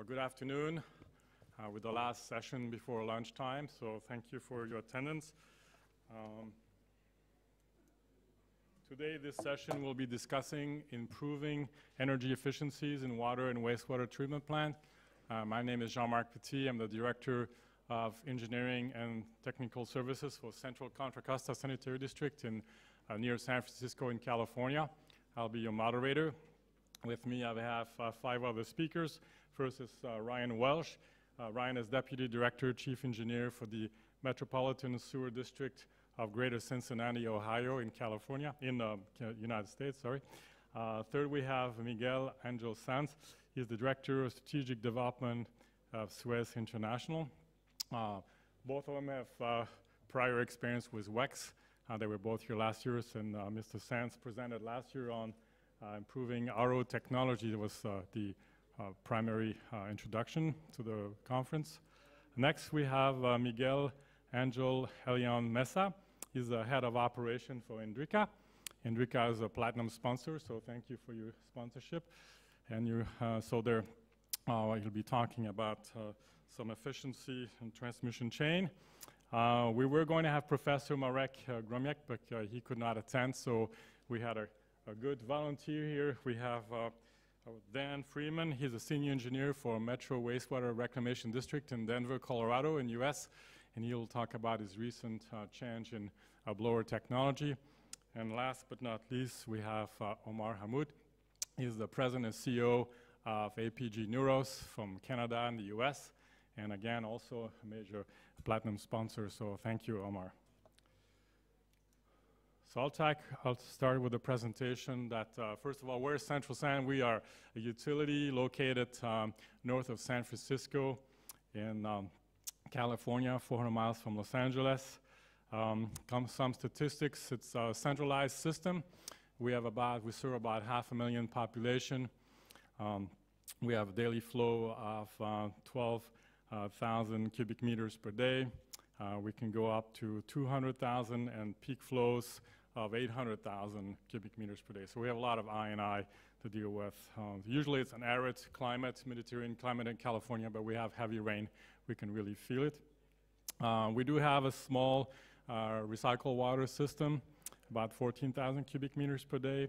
Well, good afternoon. With the last session before lunchtime, so thank you for your attendance. Today, this session will be discussing improving energy efficiencies in water and wastewater treatment plant. My name is Jean-Marc Petit. I'm the Director of Engineering and Technical Services for Central Contra Costa Sanitary District in near San Francisco in California. I'll be your moderator. With me, I have 5 other speakers. First is Ryan Welsh. Ryan is Deputy Director, Chief Engineer for the Metropolitan Sewer District of Greater Cincinnati, Ohio, in California, in the United States, sorry. Third, we have Miguel Sanz. He's the Director of Strategic Development of Suez International. Both of them have prior experience with WEX. They were both here last year, and Mr. Sanz presented last year on improving RO technology. That was the primary introduction to the conference. Next, we have Miguel Ayllón Mesa. He's the head of operation for Idrica. Idrica is a platinum sponsor, so thank you for your sponsorship. And you'll be talking about some efficiency and transmission chain. We were going to have Professor Marek Gromiek, but he could not attend, so we had a good volunteer here. We have Dan Freedman. He's a senior engineer for Metro Wastewater Reclamation District in Denver, Colorado in US, and he'll talk about his recent change in blower technology. And last but not least, we have Omar Hammoud. He's the president and CEO of APG Neuros from Canada and the US, and again, also a major platinum sponsor, so thank you, Omar. So I'll start with a presentation that, first of all, where's Central San? We are a utility located north of San Francisco in California, 400 miles from Los Angeles. Some statistics, it's a centralized system. We serve about 500,000 population. We have a daily flow of 12,000 cubic meters per day. We can go up to 200,000 and peak flows of 800,000 cubic meters per day. So we have a lot of I&I to deal with. Usually it's an arid climate, Mediterranean climate in California, but we have heavy rain. We can really feel it. We do have a small recycled water system, about 14,000 cubic meters per day.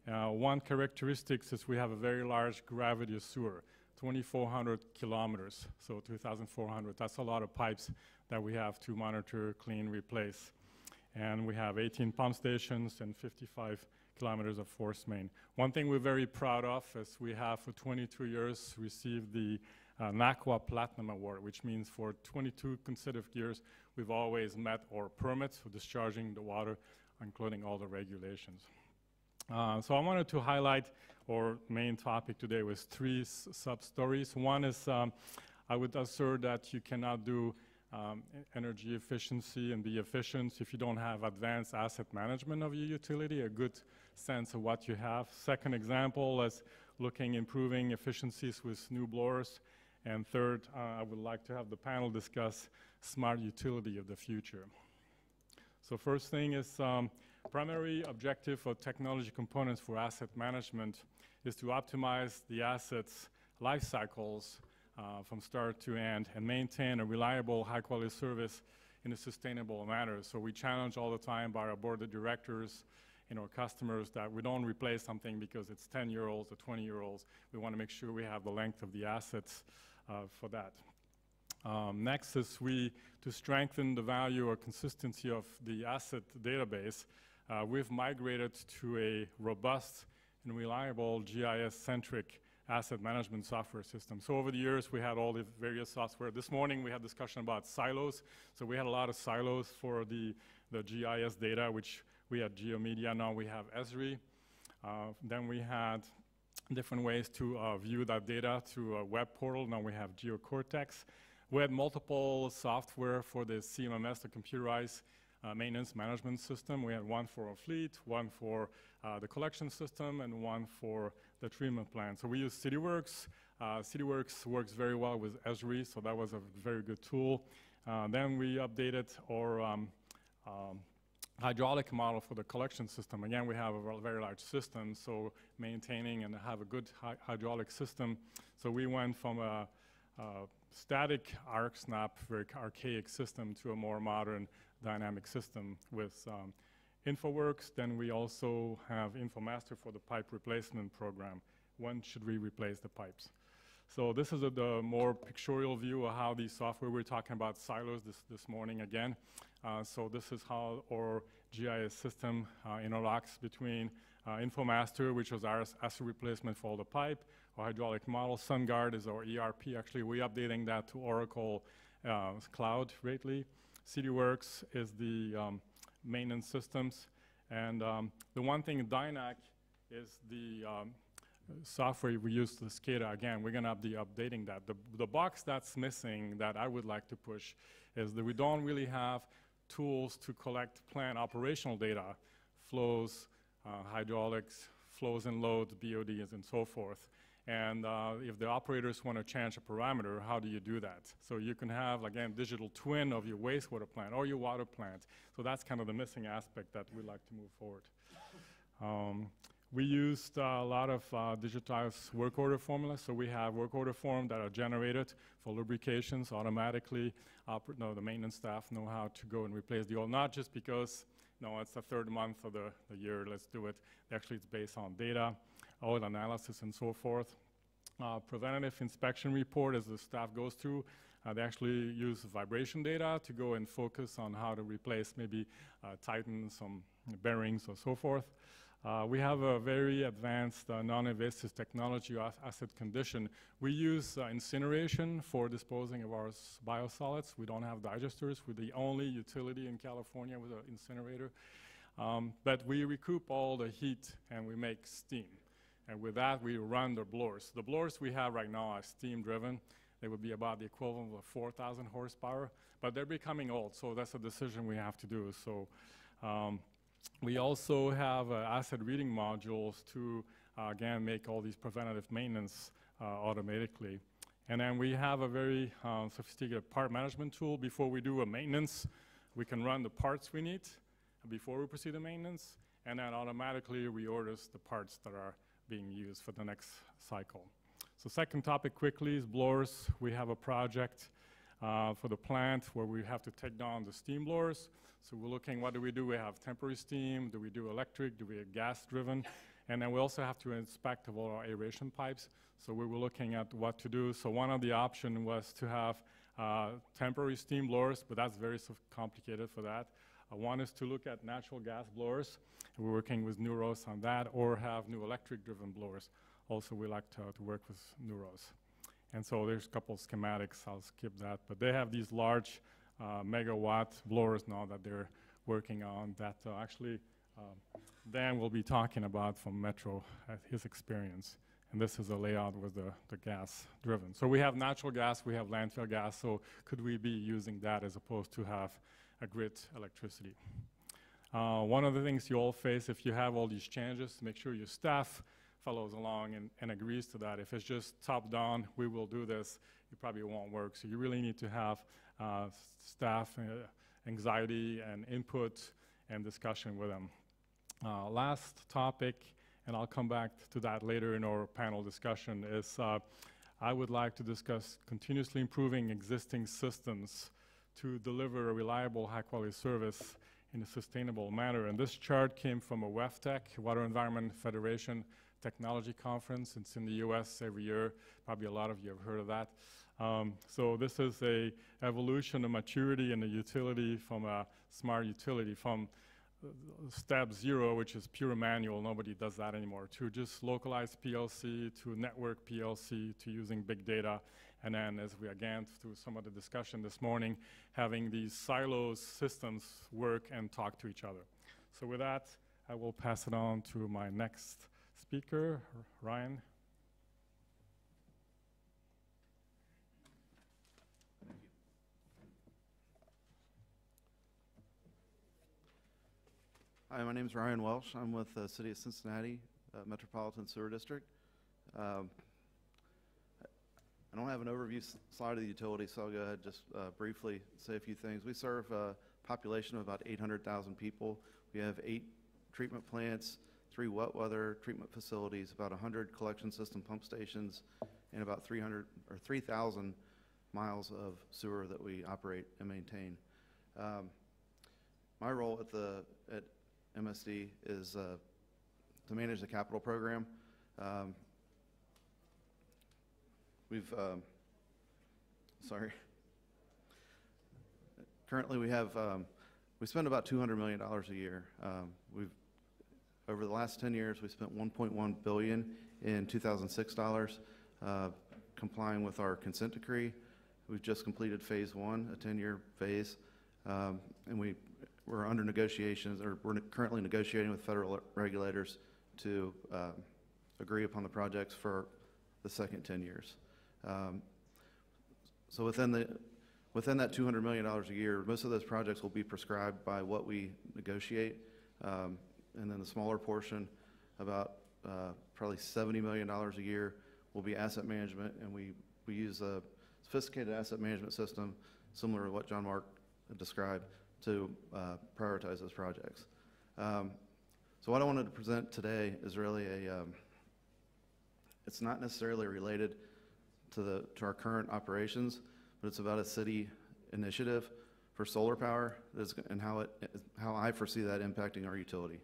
One characteristic is we have a very large gravity sewer, 2,400 kilometers, so 2,400. That's a lot of pipes that we have to monitor, clean, replace. And we have 18 pump stations and 55 kilometers of force main. One thing we're very proud of is we have for 22 years received the NACWA Platinum Award, which means for 22 consecutive years we've always met our permits for discharging the water, including all the regulations. So I wanted to highlight our main topic today with 3 sub-stories. One is I would assert that you cannot do energy efficiency and be efficient if you don't have advanced asset management of your utility, a good sense of what you have. Second example is improving efficiencies with new blowers. And third, I would like to have the panel discuss smart utility of the future. So first thing is primary objective of technology components for asset management is to optimize the assets life cycles from start to end and maintain a reliable, high-quality service in a sustainable manner. So we challenge all the time by our board of directors and our customers that we don't replace something because it's 10-year-olds or 20-year-olds. We want to make sure we have the length of the assets for that. Next is to strengthen the value or consistency of the asset database, we've migrated to a robust and reliable GIS-centric asset management software system. So over the years, we had all the various software. This morning, we had discussion about silos. So we had a lot of silos for the GIS data, which we had GeoMedia. Now we have Esri. Then we had different ways to view that data through a web portal. Now we have GeoCortex. We had multiple software for the CMMS, the computerized maintenance management system. We had one for our fleet, one for the collection system, and one for the treatment plant. So we use CityWorks. CityWorks works very well with Esri, so that was a very good tool. Then we updated our hydraulic model for the collection system. Again, we have a very large system, so maintaining and have a good hydraulic system. So we went from a static arc snap, very archaic system, to a more modern dynamic system with InfoWorks. Then we also have InfoMaster for the pipe replacement program. When should we replace the pipes? So this is the more pictorial view of how the software, we're talking about silos this morning again. So this is how our GIS system interlocks between InfoMaster, which was our asset replacement for all the pipe, our hydraulic model. SunGuard is our ERP. Actually, we're updating that to Oracle Cloud lately. CityWorks is the maintenance systems. And the one thing in Dynac is the software we use, the SCADA. Again, we're gonna be updating that. The box that's missing that I would like to push is that we don't really have tools to collect plant operational data, flows, hydraulics, flows and loads, BODs, and so forth. And if the operators want to change a parameter, how do you do that? So you can have, again, digital twin of your wastewater plant or your water plant. So that's kind of the missing aspect that we'd like to move forward. We used a lot of digitized work order formulas. So we have work order forms that are generated for lubrications automatically. The maintenance staff know how to go and replace the oil, not just because, it's the third month of the year, let's do it. Actually, it's based on data, oil analysis, and so forth. Preventative inspection report, as the staff goes through, they actually use vibration data to go and focus on how to replace, maybe tighten some bearings or so forth. We have a very advanced non-invasive technology asset condition. We use incineration for disposing of our biosolids. We don't have digesters. We're the only utility in California with an incinerator. But we recoup all the heat and we make steam. And with that, we run the blowers. The blowers we have right now are steam driven. They would be about the equivalent of 4,000 horsepower, but they're becoming old, so that's a decision we have to do. So we also have asset reading modules to, again, make all these preventative maintenance automatically. And then we have a very sophisticated part management tool. Before we do a maintenance, we can run the parts we need before we proceed to maintenance, and then automatically reorders the parts that are being used for the next cycle. So second topic quickly is blowers. We have a project for the plant where we have to take down the steam blowers. So we're looking, what do? We have temporary steam, do we do electric, do we have gas driven? And then we also have to inspect all our aeration pipes. So we were looking at what to do. So one of the options was to have temporary steam blowers, but that's very complicated for that. One is to look at natural gas blowers. We're working with Neuros on that, or have new electric-driven blowers. Also, we like to work with Neuros. And so there's a couple of schematics. I'll skip that. But they have these large megawatt blowers now that they're working on that actually Dan will be talking about from Metro at his experience. And this is a layout with the gas driven. So we have natural gas, we have landfill gas. So could we be using that as opposed to have a grid electricity? One of the things you all face if you have all these changes, make sure your staff follows along and agrees to that. If it's just top down, we will do this, it probably won't work. So you really need to have staff anxiety and input and discussion with them. Last topic, and I'll come back to that later in our panel discussion, is I would like to discuss continuously improving existing systems to deliver a reliable, high-quality service in a sustainable manner. And this chart came from a WEFTEC, Water Environment Federation Technology Conference. It's in the US every year. Probably a lot of you have heard of that. So this is a evolution of maturity in the utility from a smart utility, from step 0, which is pure manual, nobody does that anymore, to just localized PLC, to network PLC, to using big data. And then as we, again, through some of the discussion this morning, having these silos systems work and talk to each other. So with that, I will pass it on to my next speaker, Ryan. Hi, my name is Ryan Welsh. I'm with the City of Cincinnati Metropolitan Sewer District. I don't have an overview slide of the utility, so I'll go ahead and just briefly say a few things. We serve a population of about 800,000 people. We have 8 treatment plants, 3 wet weather treatment facilities, about 100 collection system pump stations, and about 3,000 miles of sewer that we operate and maintain. My role at MSD is to manage the capital program. Currently we have, we spend about $200 million a year. Over the last 10 years, we spent $1.1 billion in 2006 dollars, complying with our consent decree. We've just completed phase 1, a 10-year phase, and we're under negotiations, or we're currently negotiating with federal regulators to agree upon the projects for the second 10 years. So within that $200 million a year, most of those projects will be prescribed by what we negotiate, and then the smaller portion, about probably $70 million a year, will be asset management, and we use a sophisticated asset management system similar to what Jean-Marc described to prioritize those projects. So what I wanted to present today is really it's not necessarily related to our current operations, but it's about a city initiative for solar power and how I foresee that impacting our utility.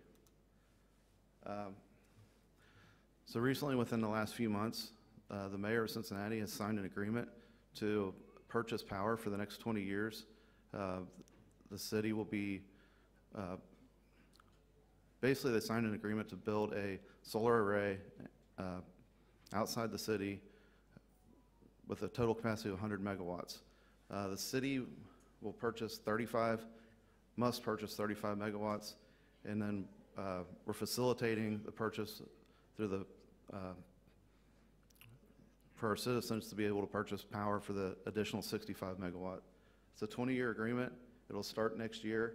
So recently, within the last few months, the mayor of Cincinnati has signed an agreement to purchase power for the next 20 years. The city will be, basically they signed an agreement to build a solar array outside the city with a total capacity of 100 megawatts. The city will must purchase 35 megawatts, and then we're facilitating the purchase through for our citizens to be able to purchase power for the additional 65 megawatt. It's a 20-year agreement. It'll start next year.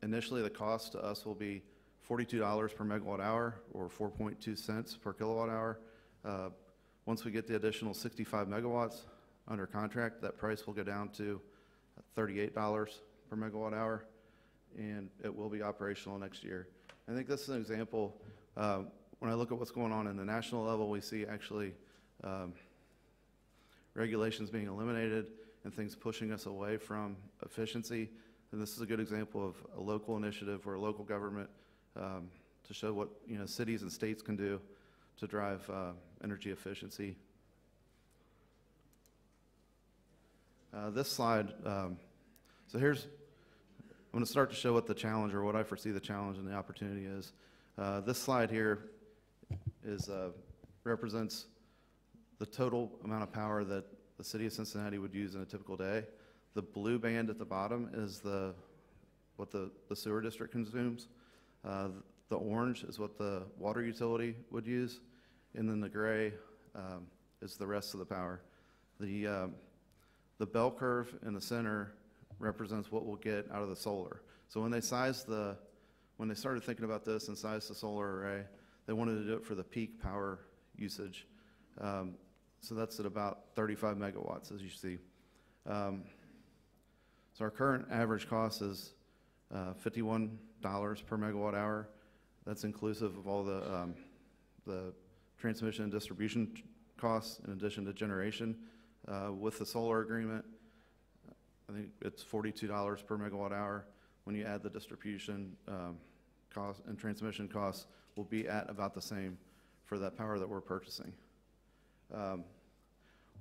Initially, the cost to us will be $42 per megawatt hour, or 4.2 cents per kilowatt hour. Once we get the additional 65 megawatts under contract, that price will go down to $38 per megawatt hour, and it will be operational next year. I think this is an example. When I look at what's going on in the national level, we see actually regulations being eliminated and things pushing us away from efficiency. And this is a good example of a local initiative or a local government to show what cities and states can do to drive energy efficiency. This slide, I'm going to start to show what the challenge, or what I foresee the challenge and the opportunity is. This slide here represents the total amount of power that the city of Cincinnati would use in a typical day. The blue band at the bottom is what the sewer district consumes. The orange is what the water utility would use, and then the gray is the rest of the power. The bell curve in the center represents what we'll get out of the solar. So when they started thinking about this and sized the solar array, they wanted to do it for the peak power usage. So that's at about 35 megawatts, as you see. So our current average cost is $51 per megawatt hour. That's inclusive of all the transmission and distribution costs in addition to generation. With the solar agreement, I think it's $42 per megawatt hour. When you add the distribution cost and transmission costs, we'll be at about the same for that power that we're purchasing.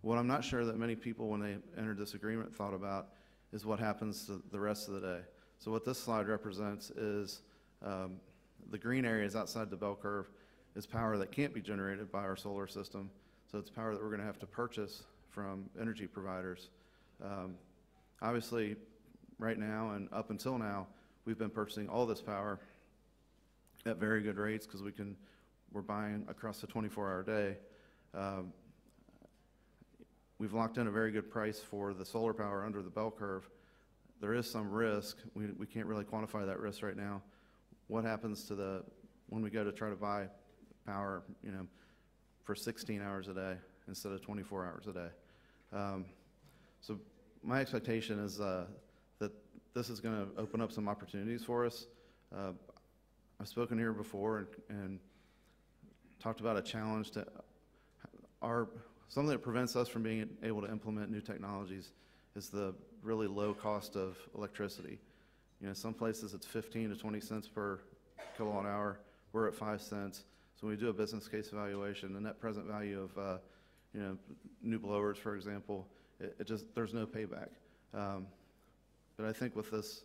What I'm not sure that many people, when they entered this agreement, thought about is what happens to the rest of the day. So what this slide represents is the green areas outside the bell curve is power that can't be generated by our solar system. So it's power that we're going to have to purchase from energy providers. Obviously, right now and up until now, we've been purchasing all this power at very good rates because we're buying across the 24-hour day. We've locked in a very good price for the solar power under the bell curve. There is some risk. We can't really quantify that risk right now. What happens to when we go to try to buy power, for 16 hours a day instead of 24 hours a day? So my expectation is that this is going to open up some opportunities for us. I've spoken here before and talked about a challenge to something that prevents us from being able to implement new technologies is the really low cost of electricity. You know, some places it's 15 to 20 cents per kilowatt hour. We're at 5 cents. So when we do a business case evaluation, the net present value of you know, new blowers, for example, there's no payback. But I think with this,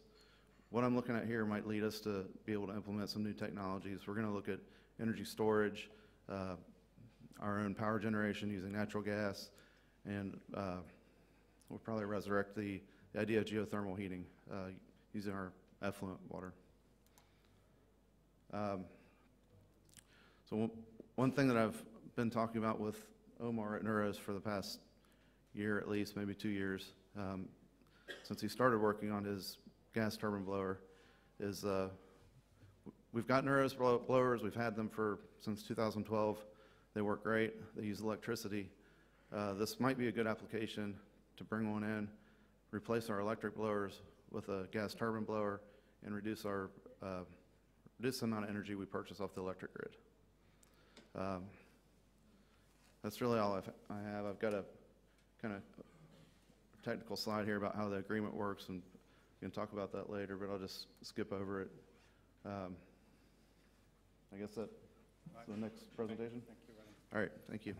what I'm looking at here might lead us to be able to implement some new technologies. We're going to look at energy storage, our own power generation using natural gas, and we'll probably resurrect the idea of geothermal heating using our effluent water. So one thing that I've been talking about with Omar at Neuros for the past year at least, maybe 2 years, since he started working on his gas turbine blower, is we've got Neuros blowers. We've had them since 2012. They work great. They use electricity. This might be a good application to bring one in, replace our electric blowers with a gas turbine blower, and reduce the amount of energy we purchase off the electric grid. That's really all I have. I've got a kind of technical slide here about how the agreement works, and we can talk about that later, but I'll just skip over it. I guess that's the next presentation. Thank you very much. All right, thank you.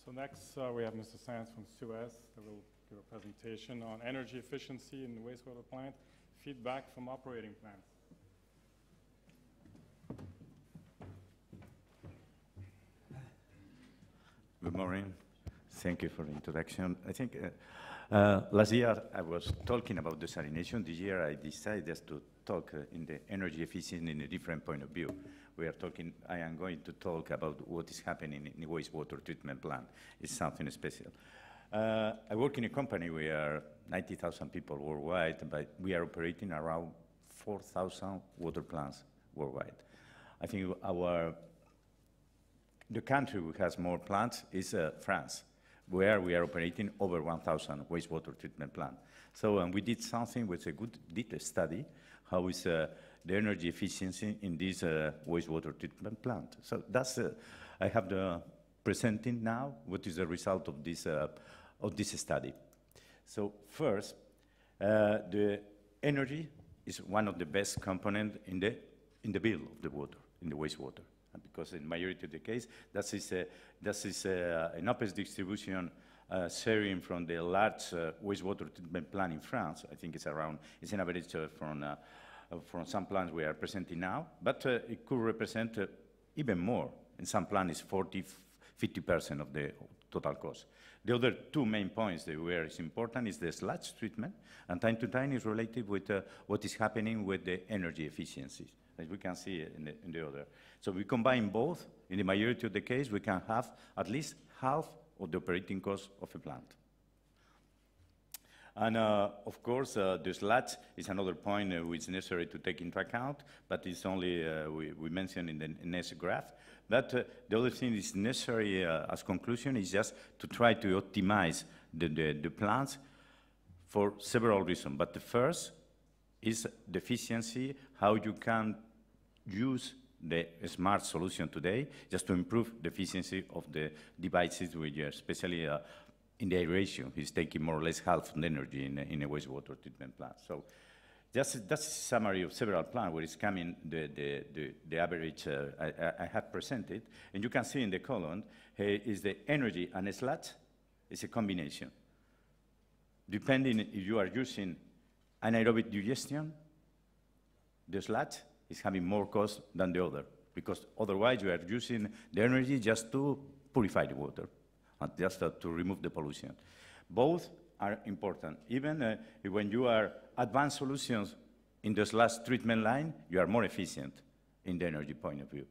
So next, we have Mr. Sanz from Suez that will give a presentation on energy efficiency in the wastewater plant, feedback from operating plants. Good morning. Thank you for the introduction. I think last year I was talking about desalination. This year I decided just to talk in the energy efficiency in a different point of view. I am going to talk about what is happening in the wastewater treatment plant. It's something special. I work in a company. We are 90,000 people worldwide, but we are operating around 4,000 water plants worldwide. I think the country who has more plants is France, where we are operating over 1,000 wastewater treatment plants. So we did something with a good detailed study, how is the energy efficiency in this wastewater treatment plant. So that's, I have the presenting now, what is the result of this study. So first, the energy is one of the best components in the bill of the water, in the wastewater. Because in majority of the case, that is an opposite distribution sharing from the large wastewater treatment plant in France. I think it's an average from some plants we are presenting now, but it could represent even more. In some plants, it's 50% of the total cost. The other two main points that where it's important is the sludge treatment, and time to time is related with what is happening with the energy efficiency, as we can see in the other. So we combine both. In the majority of the case, we can have at least half of the operating cost of a plant. And of course, the sludge is another point which is necessary to take into account, but it's only we mentioned in the next graph. But the other thing is necessary as conclusion is just to try to optimize the plants for several reasons. But the first is the efficiency, how you can use the smart solution today just to improve the efficiency of the devices, which are especially in the aeration is taking more or less half the energy in a wastewater treatment plant. So that's a summary of several plants where it's coming the average I have presented. And you can see in the column is the energy and sludge is a combination. Depending if you are using anaerobic digestion, the sludge is having more cost than the other, because otherwise you are using the energy just to purify the water, and just to remove the pollution. Both are important. Even when you are advanced solutions in this last treatment line, you are more efficient in the energy point of view.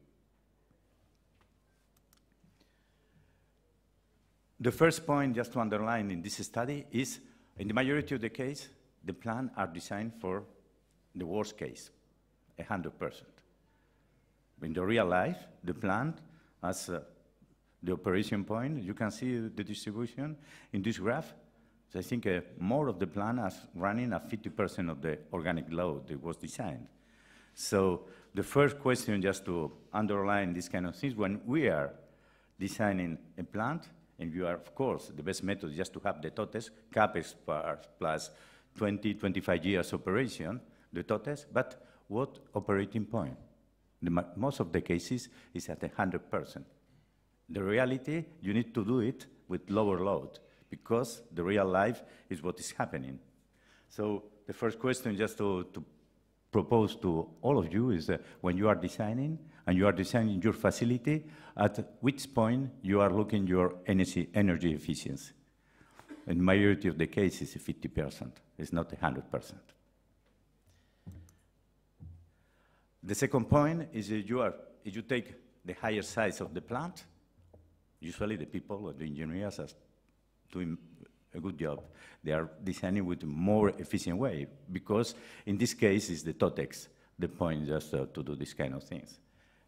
The first point just to underline in this study is, in the majority of the case, the plants are designed for the worst case, 100%. In the real life, the plant has the operation point. You can see the distribution in this graph. So I think more of the plant is running at 50% of the organic load that was designed. So the first question, just to underline this kind of things, when we are designing a plant, and you are, of course, the best method is just to have the TOTES, CAPEX plus 20, 25 years operation, the TOTES, but what operating point? Most of the cases is at 100%. The reality, you need to do it with lower load, because the real life is what is happening. So the first question, just to propose to all of you, is when you are designing, and you are designing your facility, at which point you are looking your energy efficiency. In majority of the cases, 50%. It's not 100%. The second point is if you take the higher size of the plant, usually the people or the engineers are doing a good job. They are designing with a more efficient way, because in this case it's the TOTEX, the point just to do this kind of things.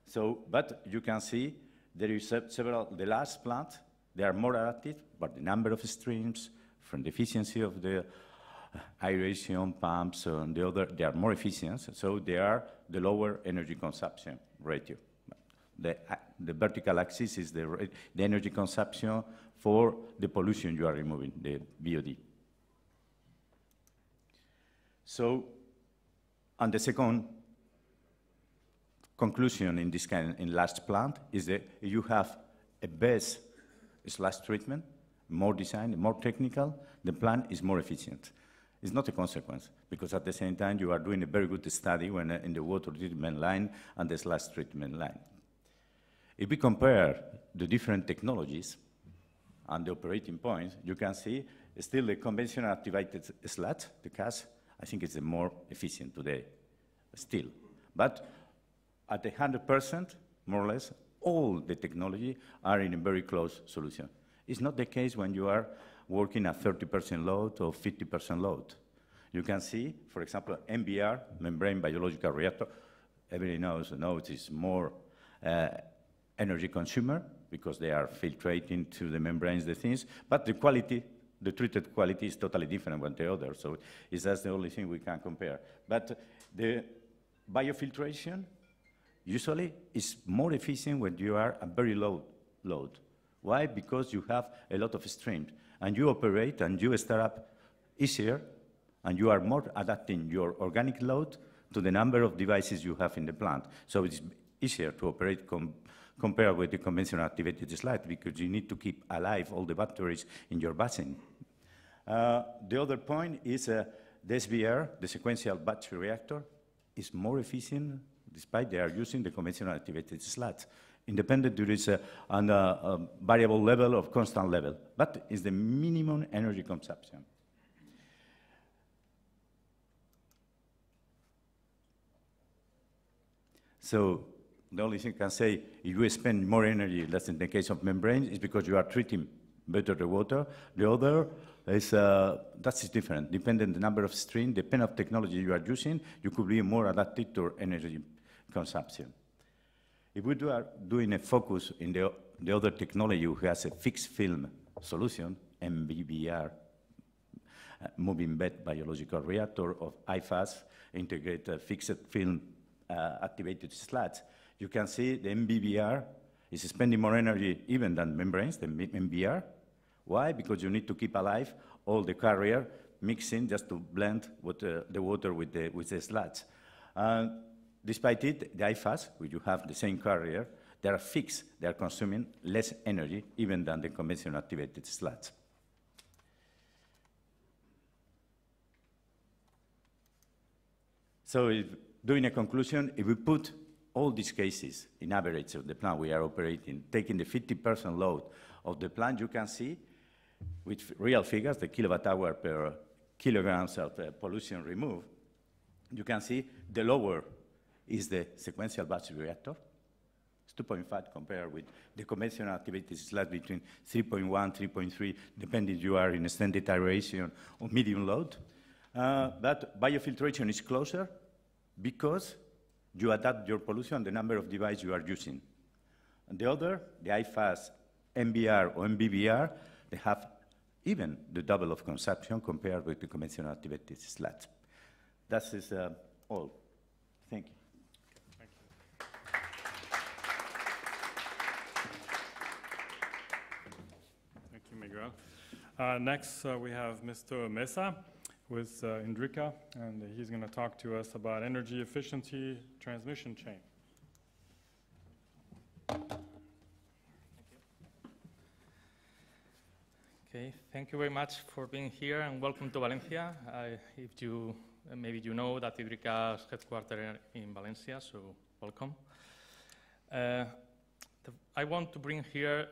So, but you can see there is several, the last plant, they are more adapted, but the number of streams, from the efficiency of the aeration pumps and the other, they are more efficient, so they are the lower energy consumption ratio. The vertical axis is the energy consumption for the pollution you are removing, the BOD. So, and the second conclusion in this kind, in large plant, is that you have a best slash treatment, more design, more technical, the plant is more efficient. It's not a consequence, because at the same time you are doing a very good study when in the water treatment line and the slash treatment line. If we compare the different technologies and the operating points, you can see still the conventional activated sludge, the CAS, I think it's the more efficient today, still. But at 100%, more or less, all the technology are in a very close solution. It's not the case when you are working at 30% load or 50% load. You can see, for example, MBR, membrane biological reactor, everybody knows it's more energy consumer because they are filtrating to the membranes, the things, but the quality, the treated quality is totally different than the other, so that's the only thing we can compare. But the biofiltration usually is more efficient when you are at very low load. Why? Because you have a lot of streams, and you operate and you start up easier, and you are more adapting your organic load to the number of devices you have in the plant. So it's easier to operate compared with the conventional activated slide, because you need to keep alive all the batteries in your basin. The other point is the SBR, the sequential battery reactor, is more efficient despite they are using the conventional activated sludge. Independent, there is a variable level of constant level, but it's the minimum energy consumption. So the only thing I can say, if you spend more energy, that's in the case of membranes, is because you are treating better the water. The other is, that is different. Depending on the number of streams, depending on technology you are using, you could be more adapted to energy consumption. If we are doing a focus in the other technology who has a fixed film solution, MBBR, moving bed biological reactor, of IFAS, integrated fixed film activated sludge, you can see the MBBR is spending more energy even than membranes, the MBR. Why? Because you need to keep alive all the carrier mixing just to blend with the water with the sludge. Despite it, the IFAS, where you have the same carrier, they are fixed, they are consuming less energy even than the conventional activated sludge. So doing a conclusion, if we put all these cases in average of the plant we are operating, taking the 50% load of the plant, you can see with real figures, the kilowatt hour per kilograms of pollution removed, you can see the lower is the sequential battery reactor. It's 2.5 compared with the conventional activity sludge between 3.1, 3.3, depending if you are in extended aeration or medium load. But biofiltration is closer because you adapt your pollution and the number of devices you are using. And the other, the IFAS MBR or MBBR, they have even the double of consumption compared with the conventional activated slats. That is all. Thank you. Thank you. Thank you, Miguel. Next, we have Mr. Mesa with Idrica, and he's going to talk to us about energy efficiency transmission chain. Okay, thank you very much for being here and welcome to Valencia. If you maybe you know that Idrica's headquarters in Valencia, so welcome. I want to bring here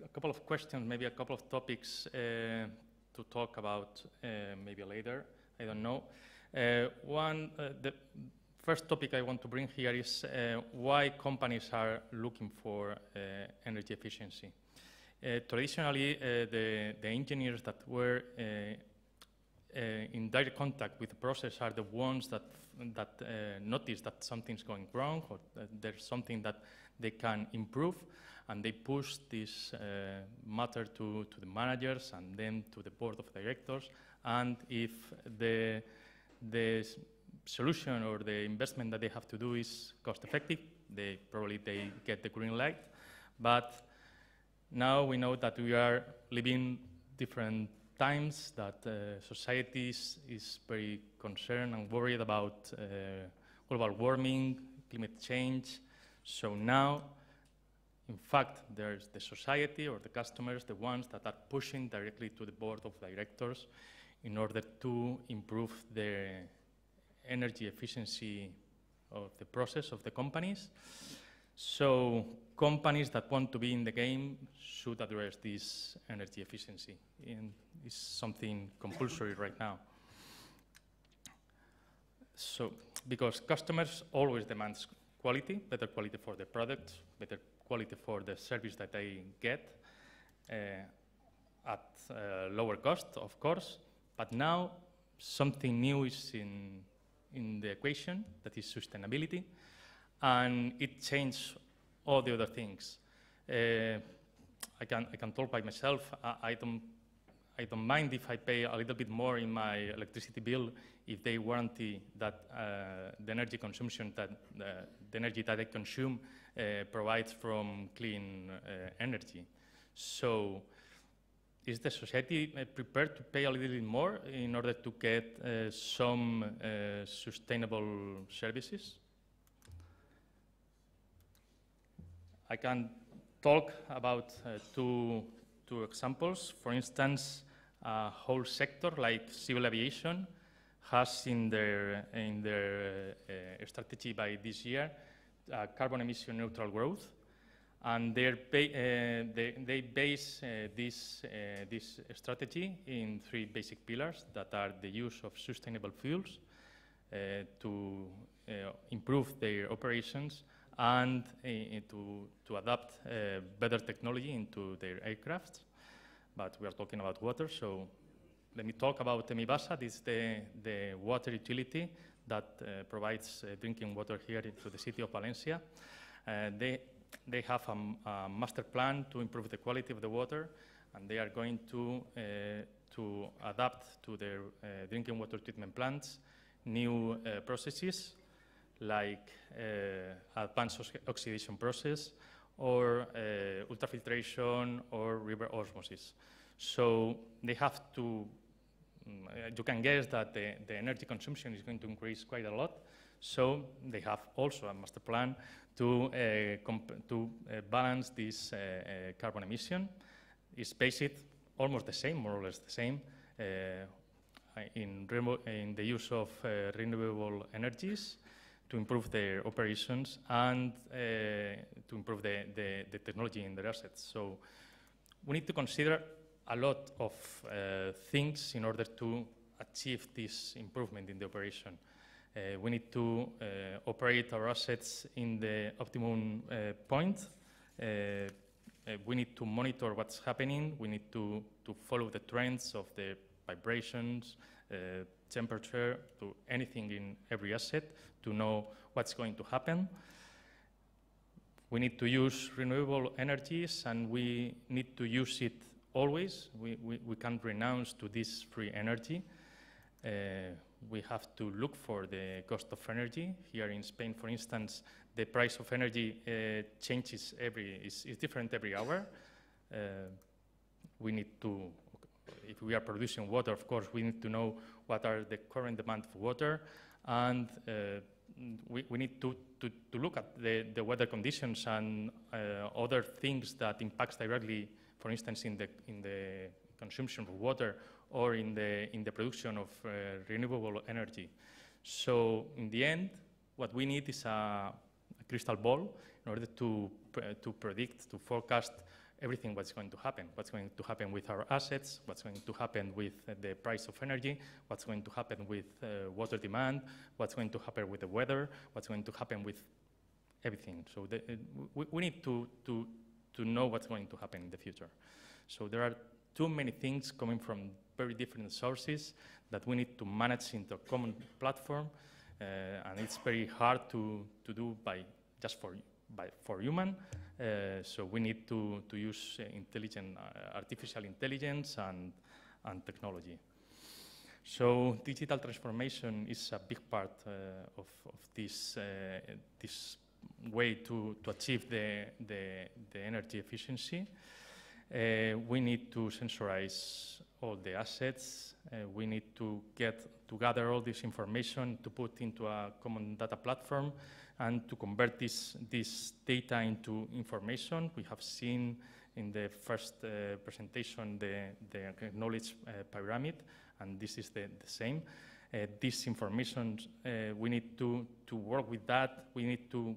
a couple of questions, maybe a couple of topics to talk about maybe later, I don't know. The first topic I want to bring here is why companies are looking for energy efficiency. Traditionally, the engineers that were in direct contact with the process are the ones that notice that something's going wrong or that there's something that they can improve, and they push this matter to the managers and then to the board of directors. And if the solution or the investment that they have to do is cost effective, they get the green light. But now we know that we are living different times, that society is very concerned and worried about global warming, climate change. So now, in fact, there's the society or the customers, the ones that are pushing directly to the board of directors in order to improve the energy efficiency of the process of the companies. So companies that want to be in the game should address this energy efficiency, and it's something compulsory right now. So, because customers always demand quality, better quality for the product, better quality for the service that they get at lower cost, of course. But now something new is in the equation, that is sustainability, and it changed all the other things. I can talk by myself. I don't mind if I pay a little bit more in my electricity bill if they warranty that the energy consumption that the energy that I consume provides from clean energy. So, is the society prepared to pay a little bit more in order to get some sustainable services? I can talk about two examples. For instance, a whole sector like civil aviation has in their strategy by this year carbon emission neutral growth, and they base this strategy in three basic pillars that are the use of sustainable fuels to improve their operations and to adapt better technology into their aircraft. But we are talking about water, so let me talk about Emibasa. This is the water utility that provides drinking water here into the city of Valencia. They have a master plan to improve the quality of the water, and they are going to adapt to their drinking water treatment plants new processes like advanced oxidation process or ultrafiltration or river osmosis. So they have to, you can guess that the energy consumption is going to increase quite a lot. So they have also a master plan to balance this carbon emission. It's based almost the same, more or less the same, in the use of renewable energies to improve their operations and to improve the technology in their assets. So we need to consider a lot of things in order to achieve this improvement in the operation. We need to operate our assets in the optimum point. We need to monitor what's happening. We need to follow the trends of the vibrations, temperature, to anything in every asset to know what's going to happen. We need to use renewable energies, and we need to use it always. We can't renounce to this free energy. We have to look for the cost of energy. Here in Spain, for instance, the price of energy changes is different every hour. We need to, if we are producing water, of course, we need to know what are the current demand for water, and we need to look at the weather conditions and other things that impacts directly, for instance, in the consumption of water or in the production of renewable energy. So in the end, what we need is a crystal ball in order to predict, to forecast everything what's going to happen with our assets, what's going to happen with the price of energy, what's going to happen with water demand, what's going to happen with the weather, what's going to happen with everything. So we need to know what's going to happen in the future. So there are too many things coming from very different sources that we need to manage into a common platform, and it's very hard to do for human. So we need to use artificial intelligence and technology. So digital transformation is a big part of this way to achieve the energy efficiency. We need to sensorize all the assets. We need to gather all this information to put into a common data platform and to convert this data into information. We have seen in the first presentation the knowledge pyramid, and this is the same. This information, we need to work with that. We need to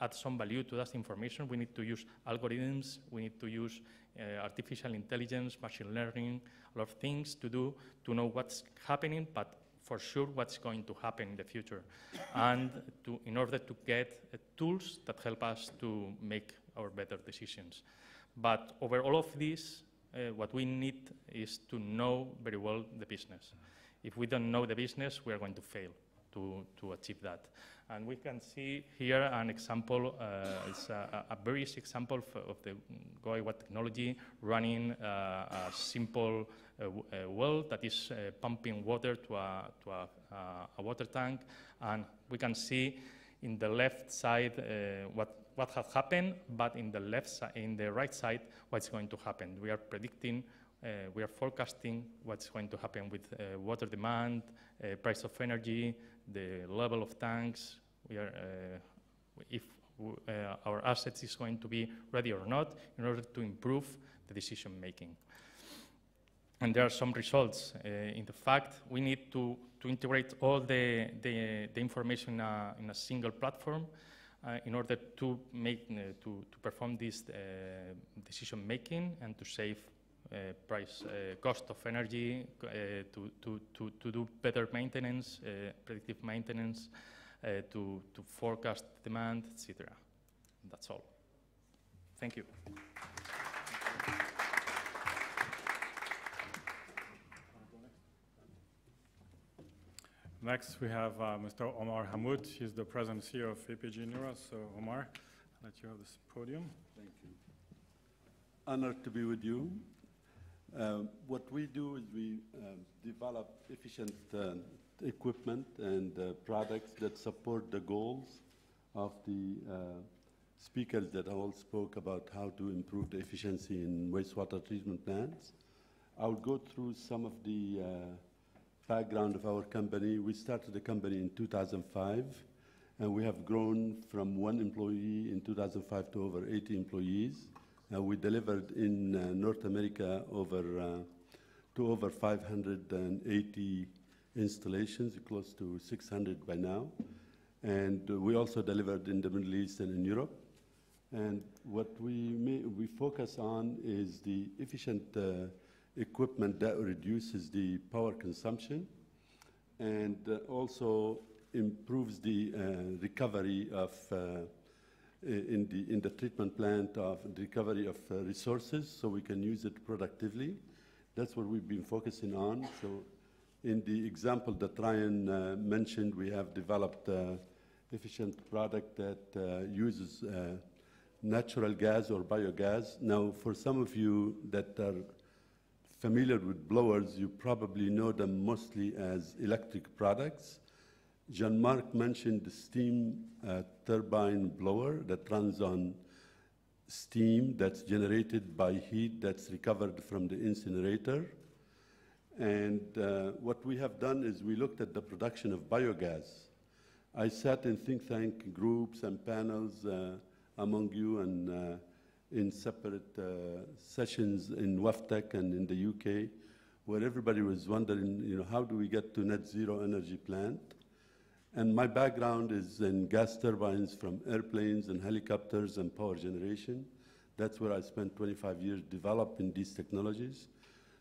add some value to that information. We need to use algorithms. We need to use artificial intelligence, machine learning, a lot of things to know what's happening, but for sure what's going to happen in the future, and in order to get tools that help us to make our better decisions. But over all of this, what we need is to know very well the business. If we don't know the business, we are going to fail to achieve that. And we can see here an example, it's a very easy example of the GoIWA technology running a simple well that is pumping water to a water tank. And we can see in the left side what has happened, but in the right side, what's going to happen. We are predicting, we are forecasting what's going to happen with water demand, price of energy, the level of tanks. We are, if our assets is going to be ready or not, in order to improve the decision making. And there are some results. In the fact, we need to integrate all the information in a single platform in order to perform this decision making and to save cost of energy, to do better maintenance, predictive maintenance, to forecast demand, etc. That's all. Thank you. Next, we have Mr. Omar Hammoud. He's the president and CEO of APG Neuros. So, Omar, I'll let you have this podium. Thank you. Honored to be with you. What we do is we develop efficient equipment and products that support the goals of the speakers that all spoke about how to improve the efficiency in wastewater treatment plants. I'll go through some of the background of our company. We started the company in 2005, and we have grown from 1 employee in 2005 to over 80 employees. We delivered in North America to over 580 installations, close to 600 by now. And we also delivered in the Middle East and in Europe. And what we focus on is the efficient equipment that reduces the power consumption and also improves the recovery of in the treatment plant of the recovery of resources, so we can use it productively. That's what we've been focusing on. So in the example that Ryan mentioned, we have developed efficient product that uses natural gas or biogas. Now, for some of you that are familiar with blowers, you probably know them mostly as electric products. Jean-Marc mentioned the steam turbine blower that runs on steam that's generated by heat that's recovered from the incinerator. And what we have done is we looked at the production of biogas. I sat in think tank groups and panels among you and in separate sessions in WAFTEC and in the UK, where everybody was wondering, how do we get to net zero energy plant? And my background is in gas turbines from airplanes and helicopters and power generation. That's where I spent 25 years developing these technologies.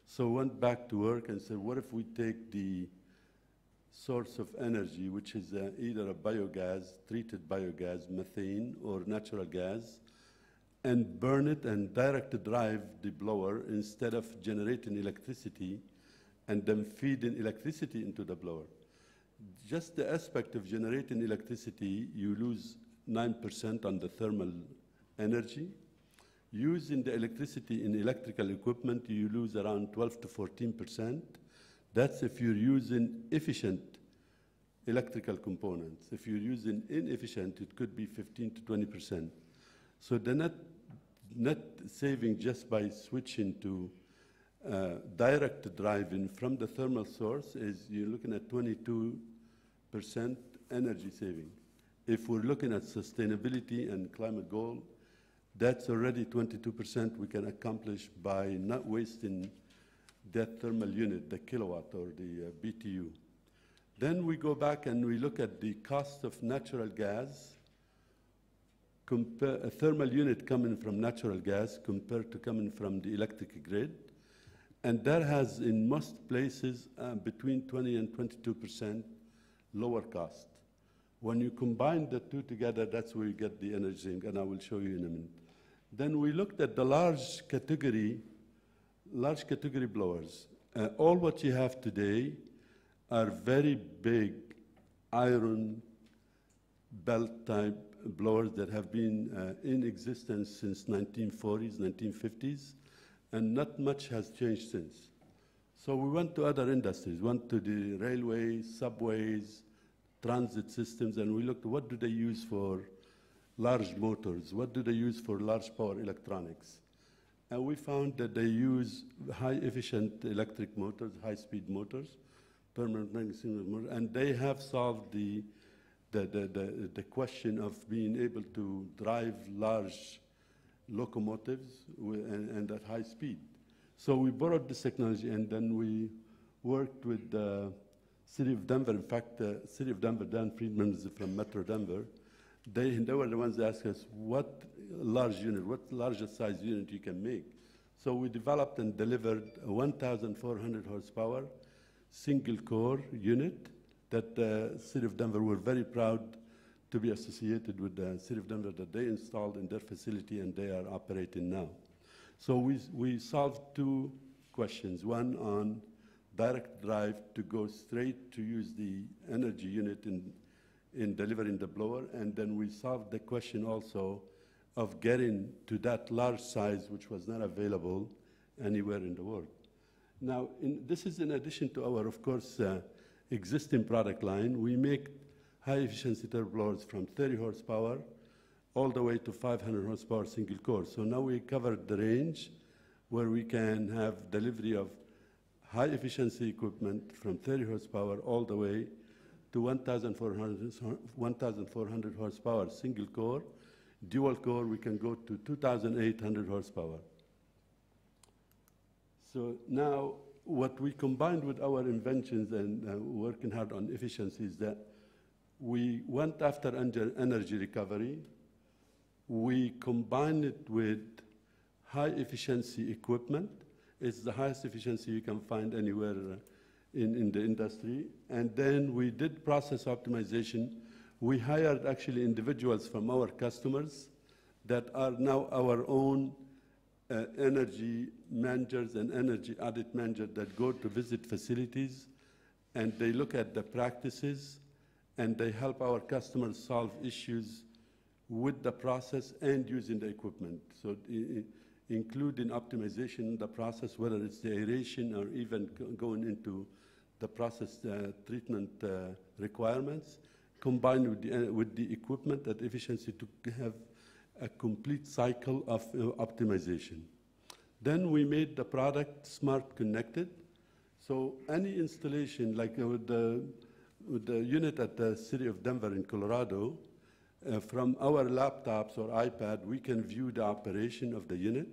So went back to work and said, what if we take the source of energy, which is either a biogas, treated biogas, methane, or natural gas, and burn it and direct drive the blower instead of generating electricity and then feeding electricity into the blower. Just the aspect of generating electricity, you lose 9% on the thermal energy. Using the electricity in electrical equipment, you lose around 12 to 14%. That's if you're using efficient electrical components. If you're using inefficient, it could be 15 to 20%. So the net saving just by switching to direct driving from the thermal source is you're looking at 22% energy saving. If we're looking at sustainability and climate goal, that's already 22% we can accomplish by not wasting that thermal unit, the kilowatt or the BTU. Then we go back and we look at the cost of natural gas, compare a thermal unit coming from natural gas compared to coming from the electric grid. And that has, in most places, between 20 and 22% lower cost. When you combine the two together, that's where you get the energy, and I will show you in a minute. Then we looked at the large category blowers. All what you have today are very big iron belt type blowers that have been in existence since 1940s, 1950s, and not much has changed since. So we went to other industries, went to the railways, subways, transit systems, and we looked at what do they use for large motors, what do they use for large power electronics. And we found that they use high efficient electric motors, high speed motors, permanent magnet single motor, and they have solved the question of being able to drive large locomotives and at high speed. So we borrowed this technology and then we worked with the City of Denver. In fact, the City of Denver, Dan Freedman is from Metro Denver. They were the ones that asked us what large unit, what largest size unit you can make. So we developed and delivered a 1,400 horsepower single core unit that the City of Denver were very proud to be associated with the City of Denver that they installed in their facility and they are operating now. So we solved two questions. One on direct drive to go straight to use the energy unit in delivering the blower, and then we solved the question also of getting to that large size which was not available anywhere in the world. Now, this is in addition to our, of course, existing product line. We make high-efficiency turboblowers from 30 horsepower all the way to 500 horsepower single core. So now we covered the range where we can have delivery of high-efficiency equipment from 30 horsepower all the way to 1,400 horsepower single core. Dual core, we can go to 2,800 horsepower. So now, what we combined with our inventions and working hard on efficiency is that we went after energy recovery. We combined it with high-efficiency equipment. It's the highest efficiency you can find anywhere in the industry. And then we did process optimization. We hired actually individuals from our customers that are now our own energy managers and energy audit managers that go to visit facilities, and they look at the practices, and they help our customers solve issues with the process and using the equipment. So including optimization in the process, whether it's the aeration or even going into the process treatment requirements, combined with the equipment and efficiency to have a complete cycle of optimization. Then we made the product smart connected. So any installation, like with the unit at the city of Denver in Colorado, from our laptops or iPad, we can view the operation of the unit.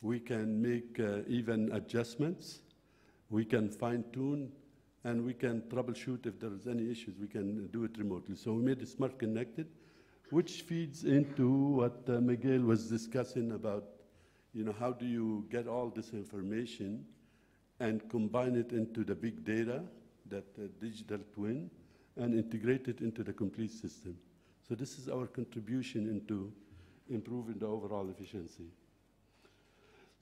We can make even adjustments. We can fine tune, and we can troubleshoot if there's any issues. We can do it remotely. So we made it smart connected, which feeds into what Miguel was discussing about, how do you get all this information and combine it into the big data, that digital twin, and integrate it into the complete system. So this is our contribution into improving the overall efficiency.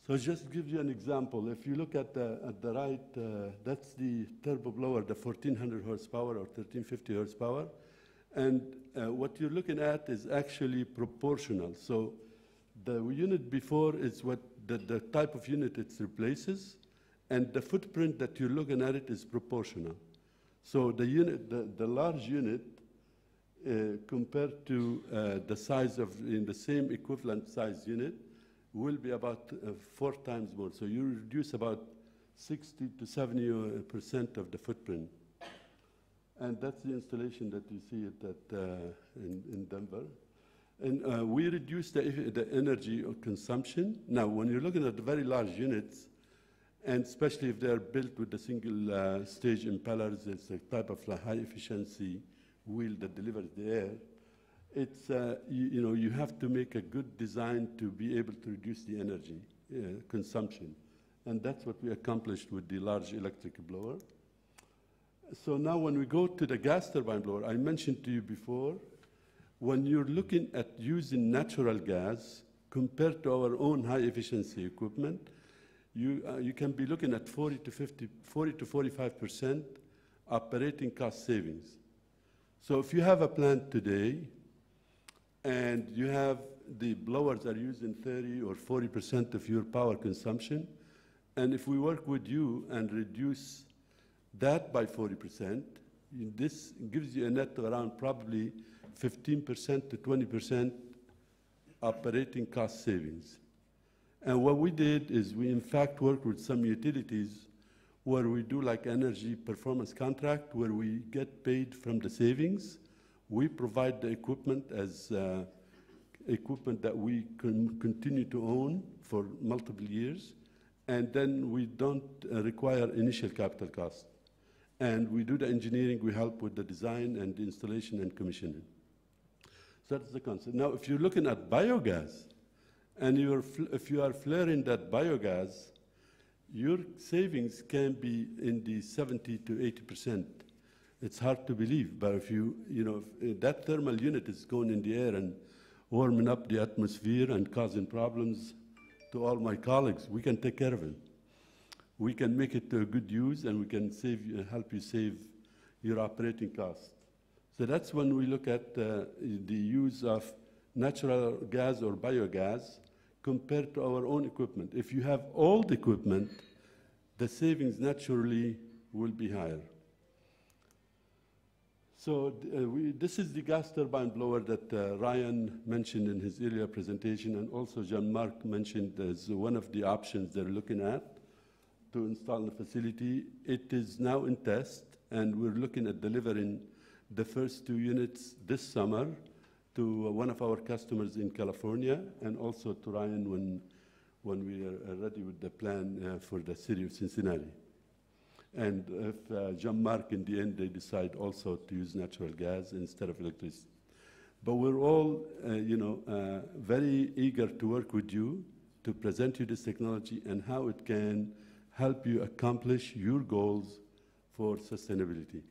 So just give you an example. If you look at the right, that's the turbo blower, the 1400 horsepower or 1350 horsepower. And what you're looking at is actually proportional. So the unit before is what the type of unit it replaces, and the footprint that you're looking at it is proportional. So the unit, the large unit, compared to the size of, in the same equivalent size unit, will be about 4 times more. So you reduce about 60 to 70% of the footprint. And that's the installation that you see in Denver. And we reduce the energy consumption. Now, when you're looking at the very large units, and especially if they're built with the single stage impellers, it's a type of high efficiency wheel that delivers the air. It's, you have to make a good design to be able to reduce the energy consumption. And that's what we accomplished with the large electric blower. So now when we go to the gas turbine blower, I mentioned to you before, when you're looking at using natural gas compared to our own high efficiency equipment, you can be looking at 40 to 45% operating cost savings. So if you have a plant today and you have the blowers are using 30 or 40% of your power consumption, and if we work with you and reduce that by 40%, this gives you a net of around probably 15% to 20% operating cost savings. And what we did is we in fact worked with some utilities where we do like energy performance contract where we get paid from the savings. We provide the equipment as equipment that we can continue to own for multiple years, and then we don't require initial capital cost. And we do the engineering, we help with the design and the installation and commissioning. So that's the concept. Now, if you're looking at biogas, and if you are flaring that biogas, your savings can be in the 70 to 80%. It's hard to believe, but if if that thermal unit is going in the air and warming up the atmosphere and causing problems to all my colleagues, we can take care of it. We can make it to a good use, and we can help you save your operating costs. So that's when we look at the use of natural gas or biogas compared to our own equipment. If you have old equipment, the savings naturally will be higher. So this is the gas turbine blower that Ryan mentioned in his earlier presentation, and also Jean-Marc mentioned as one of the options they're looking at to install in the facility. It is now in test, and we're looking at delivering the first 2 units this summer to one of our customers in California, and also to Ryan when we are ready with the plan for the city of Cincinnati. And if Jean-Marc, in the end, they decide also to use natural gas instead of electricity. But we're all, very eager to work with you to present you this technology and how it can help you accomplish your goals for sustainability.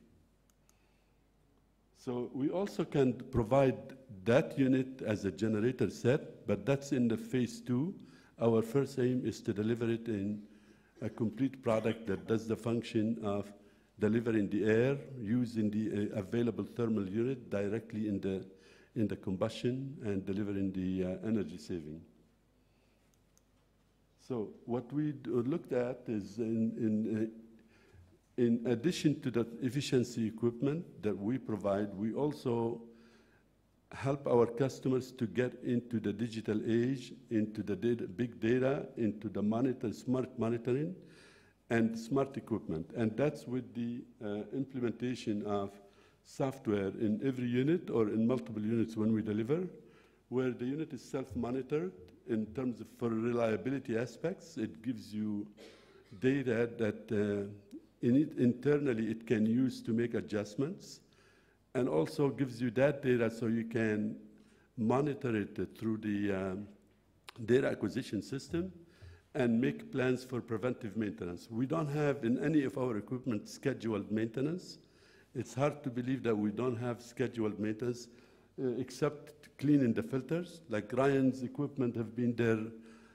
So we also can provide that unit as a generator set, but that's in the phase 2. Our first aim is to deliver it in a complete product that does the function of delivering the air, using the available thermal unit directly in in the combustion and delivering the energy saving. So what we looked at is in addition to the efficiency equipment that we provide, we also help our customers to get into the digital age, into the big data, into the smart monitoring, and smart equipment. And that's with the implementation of software in every unit or in multiple units when we deliver, where the unit is self-monitored in terms of for reliability aspects. It gives you data that internally it can use to make adjustments, and also gives you that data so you can monitor it through the data acquisition system and make plans for preventive maintenance. We don't have in any of our equipment scheduled maintenance. It's hard to believe that we don't have scheduled maintenance except cleaning the filters. Like Ryan's equipment have been there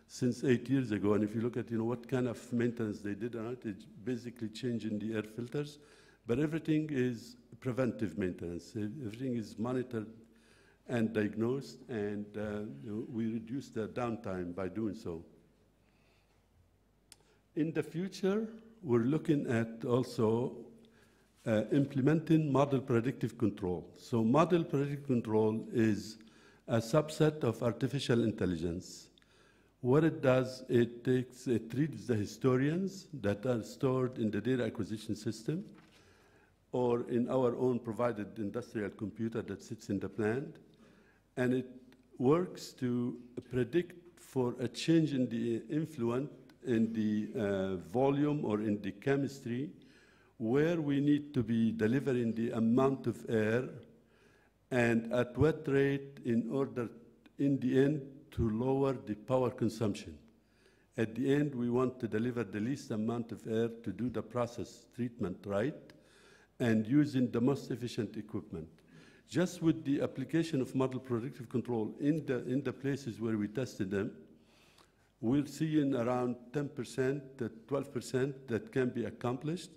since 8 years ago, and if you look at what kind of maintenance they did on it, it's basically changing the air filters. But everything is preventive maintenance. Everything is monitored and diagnosed, and we reduce the downtime by doing so. In the future, we're looking at also implementing model predictive control. So model predictive control is a subset of artificial intelligence. What it does, it reads the historians that are stored in the data acquisition system or in our own provided industrial computer that sits in the plant, and it works to predict for a change in the influent in the volume or in the chemistry where we need to be delivering the amount of air and at what rate in order, in the end, to lower the power consumption. At the end, we want to deliver the least amount of air to do the process treatment right and using the most efficient equipment. Just with the application of model predictive control in the places where we tested them, we're seeing around 10% to 12% that can be accomplished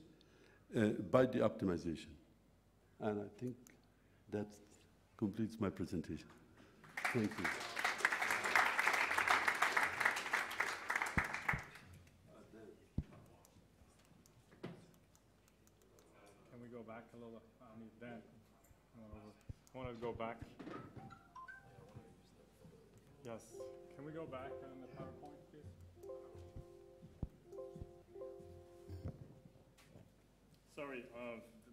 by the optimization. And I think that completes my presentation. Thank you. Can we go back a little? I need Dan. I want to go back. Yes. Can we go back on the PowerPoint, please? Sorry,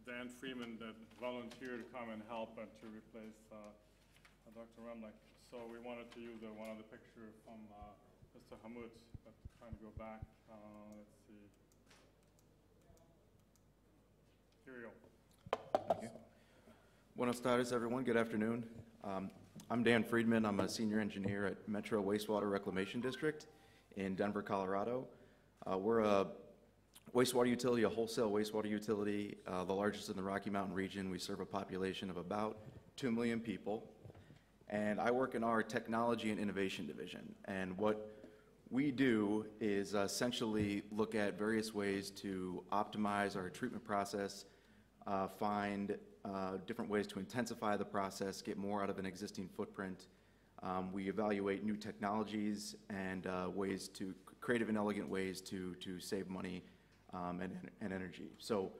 Dan Freedman that volunteered to come and help and to replace Dr. Remnick. So we wanted to use one of the pictures from Mr. Hammoud, but trying to go back. Let's see. Here we go. Thank you. Buenos tardes, everyone. Good afternoon. I'm Dan Freedman. I'm a senior engineer at Metro Wastewater Reclamation District in Denver, Colorado. We're a wastewater utility, a wholesale wastewater utility, the largest in the Rocky Mountain region. We serve a population of about 2 million people. And I work in our technology and innovation division. And what we do is essentially look at various ways to optimize our treatment process, find different ways to intensify the process, get more out of an existing footprint. We evaluate new technologies and creative and elegant ways to save money and energy. So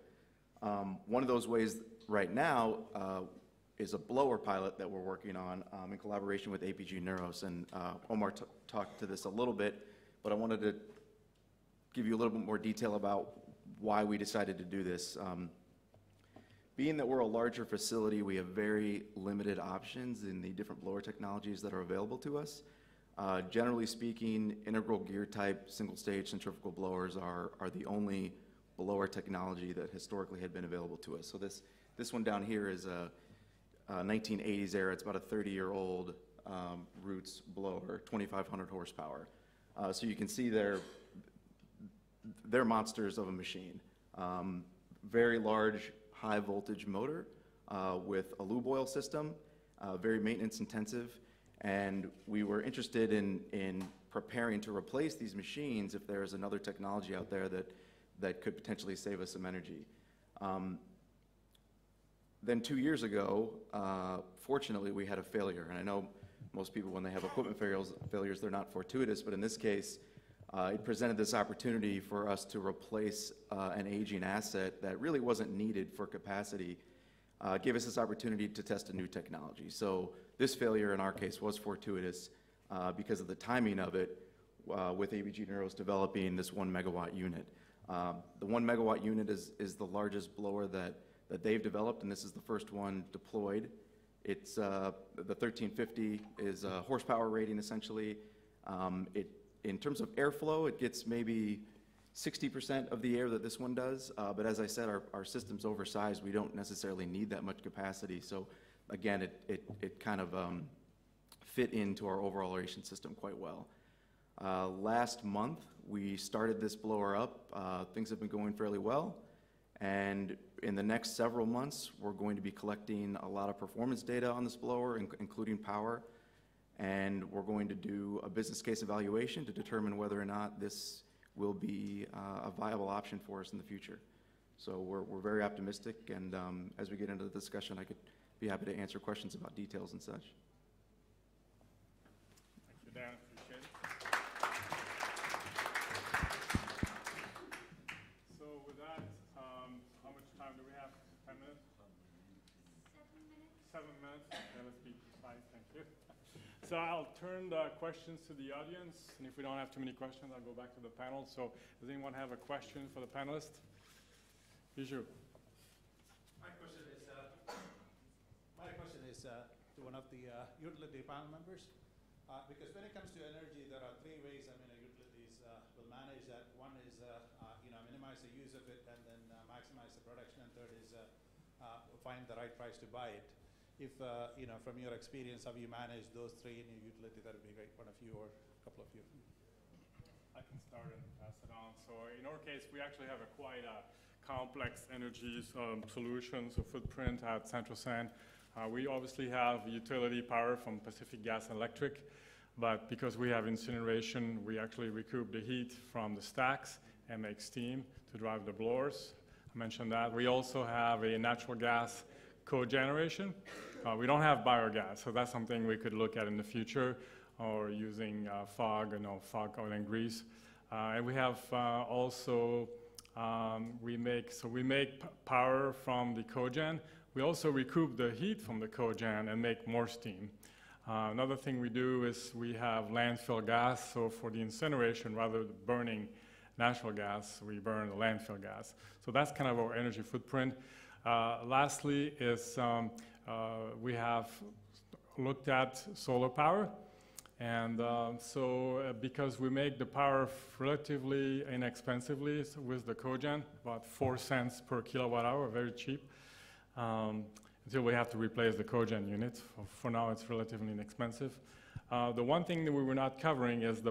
one of those ways right now is a blower pilot that we're working on in collaboration with APG Neuros. And Omar talked to this a little bit, but I wanted to give you a little bit more detail about why we decided to do this. Being that we're a larger facility, we have very limited options in the different blower technologies that are available to us. Generally speaking, integral gear type single stage centrifugal blowers are the only blower technology that historically had been available to us. So this one down here is a 1980s era. It's about a 30-year-old Roots blower, 2,500 horsepower. So you can see they're monsters of a machine. Very large, high voltage motor with a lube oil system, very maintenance intensive, and we were interested in preparing to replace these machines if there's another technology out there that could potentially save us some energy. Then 2 years ago, fortunately, we had a failure. And I know most people, when they have equipment failures, they're not fortuitous. But in this case, it presented this opportunity for us to replace an aging asset that really wasn't needed for capacity. Gave us this opportunity to test a new technology. So this failure, in our case, was fortuitous because of the timing of it with ABG Neuros developing this 1 megawatt unit. The 1 megawatt unit is the largest blower that they've developed, and this is the first one deployed. It's the 1350 is a horsepower rating, essentially. In terms of airflow, it gets maybe 60% of the air that this one does, but as I said, our system's oversized. We don't necessarily need that much capacity, so again, it kind of fit into our overall aeration system quite well. Last month, we started this blower up. Things have been going fairly well, and in the next several months, we're going to be collecting a lot of performance data on this blower, including power, and we're going to do a business case evaluation to determine whether or not this will be a viable option for us in the future. So we're very optimistic, and as we get into the discussion, I could be happy to answer questions about details and such. Thank you, Dan. Appreciate it. So with that, how much time do we have? 10 minutes? 7 minutes. 7 minutes? Okay, let's be precise. Thank you. So I'll turn the questions to the audience, and if we don't have too many questions, I'll go back to the panel. So does anyone have a question for the panelists? Bijou. My question is to one of the utility panel members, because when it comes to energy, there are three ways utilities will manage that. One is minimize the use of it and then maximize the production, and third is find the right price to buy it. If from your experience, how you manage those three in your utility, that would be great. One of you or a couple of you. I can start and pass it on. So in our case, we actually have a quite complex energy solutions or footprint at Central San. We obviously have utility power from Pacific Gas and Electric, but because we have incineration, we actually recoup the heat from the stacks and make steam to drive the blowers. I mentioned that. We also have a natural gas cogeneration. We don't have biogas, so that's something we could look at in the future, or using fog, fog oil and grease. And we have also, we make power from the cogen. We also recoup the heat from the cogen and make more steam. Another thing we do is we have landfill gas, so for the incineration, rather than burning natural gas, we burn the landfill gas. So that's kind of our energy footprint. Lastly is we have looked at solar power, and because we make the power relatively inexpensively with the cogen, about 4 cents per kilowatt hour, very cheap, until we have to replace the cogen unit. For now, it's relatively inexpensive. The one thing that we were not covering is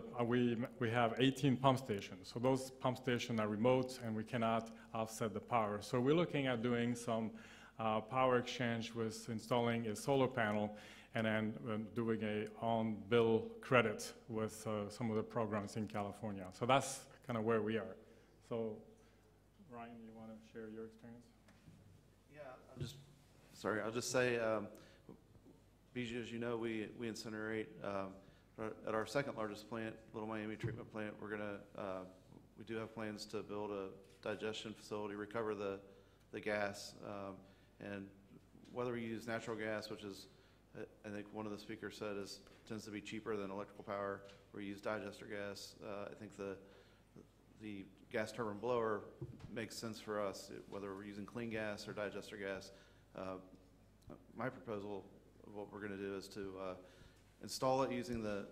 we have 18 pump stations. So those pump stations are remote, and we cannot offset the power. So we're looking at doing some power exchange with installing a solar panel and then doing a on-bill credit with some of the programs in California. So that's kind of where we are. So Ryan, you want to share your experience? Yeah, I'll just say, Bijou, as you know, we incinerate at our second largest plant, Little Miami Treatment Plant. We do have plans to build a digestion facility, recover the gas, and whether we use natural gas, which is, I think one of the speakers said, tends to be cheaper than electrical power, or use digester gas. I think the gas turbine blower makes sense for us, whether we're using clean gas or digester gas. My proposal of what we're going to do is to install it using the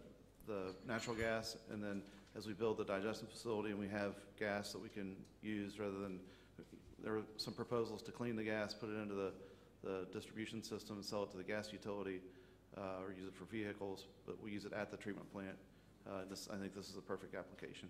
natural gas, and then as we build the digestion facility and we have gas that we can use, rather than, there are some proposals to clean the gas, put it into the distribution system and sell it to the gas utility, or use it for vehicles, but we use it at the treatment plant. I think this is a perfect application.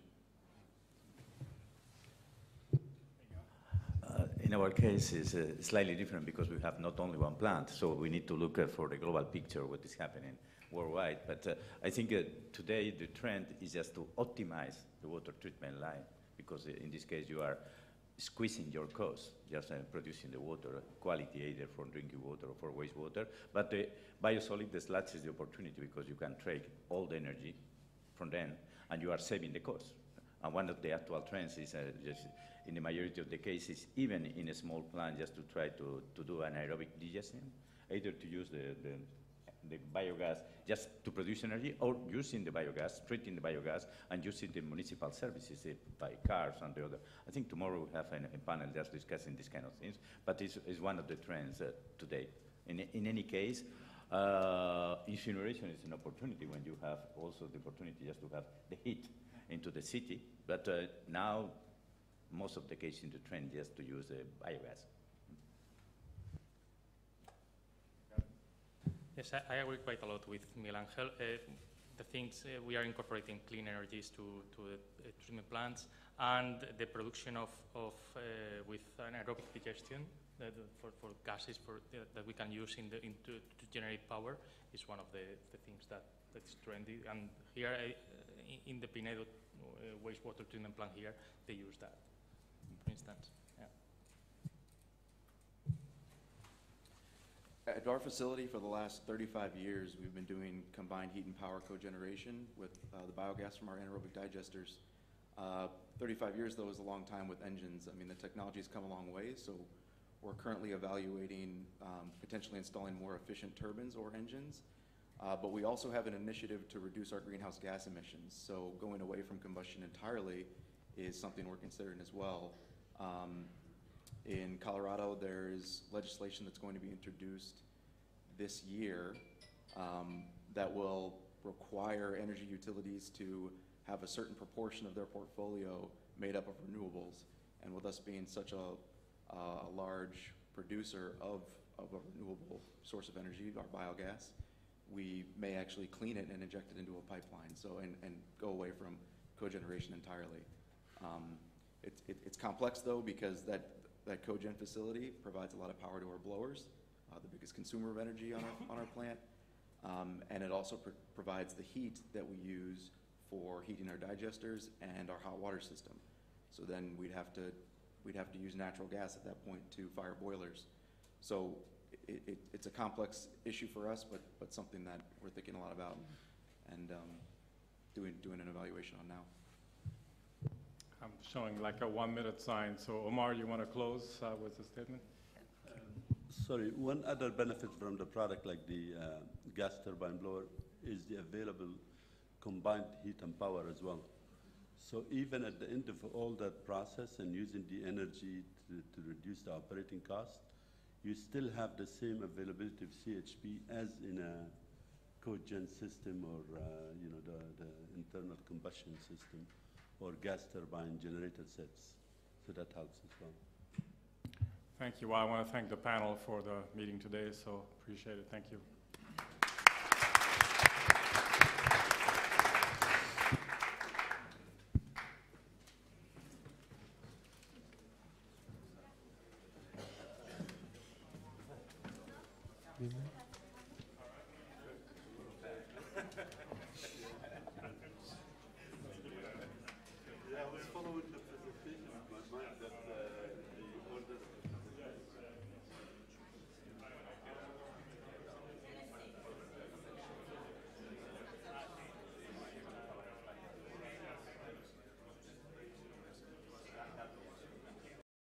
In our case, it's slightly different because we have not only one plant, so we need to look for the global picture, what is happening worldwide. But I think today the trend is just to optimize the water treatment line, because in this case you are squeezing your costs, just producing the water, quality either for drinking water or for wastewater. But the biosolid, the sludge is the opportunity because you can take all the energy from them and you are saving the cost. And one of the actual trends is just in the majority of the cases, even in a small plant, just to try to do anaerobic digestion, either to use the biogas just to produce energy, or using the biogas, treating the biogas, and using the municipal services by cars and the other. I think tomorrow we'll have a panel just discussing these kind of things, but it's one of the trends today. In any case, incineration is an opportunity when you have also the opportunity just to have the heat into the city, but now most of the case in the trend just to use biogas. Yes, I agree quite a lot with Miguel Ángel. The things we are incorporating clean energies to the treatment plants, and the production of with anaerobic digestion for gases that we can use to generate power is one of the things that's trendy. And here in the Pinedo wastewater treatment plant here, they use that, for instance. Yeah. At our facility for the last 35 years, we've been doing combined heat and power cogeneration with the biogas from our anaerobic digesters. 35 years, though, is a long time with engines. I mean, the technology's come a long way, so we're currently evaluating potentially installing more efficient turbines or engines. But we also have an initiative to reduce our greenhouse gas emissions. So going away from combustion entirely is something we're considering as well. In Colorado, there's legislation that's going to be introduced this year that will require energy utilities to have a certain proportion of their portfolio made up of renewables. And with us being such a large producer of a renewable source of energy, our biogas, we may actually clean it and inject it into a pipeline, so and go away from cogeneration entirely. It's complex though, because that cogen facility provides a lot of power to our blowers, the biggest consumer of energy on our plant, and it also provides the heat that we use for heating our digesters and our hot water system. So then we'd have to use natural gas at that point to fire boilers. So it's a complex issue for us, but something that we're thinking a lot about and doing an evaluation on now. I'm showing like a 1-minute sign. So Omar, you want to close with a statement? Sorry, one other benefit from the product like the gas turbine blower is the available combined heat and power as well. So even at the end of all that process and using the energy to reduce the operating cost, you still have the same availability of CHP as in a cogen system or the internal combustion system or gas turbine generator sets. So that helps as well. Thank you. Well, I want to thank the panel for the meeting today, so appreciate it. Thank you. Mm-hmm.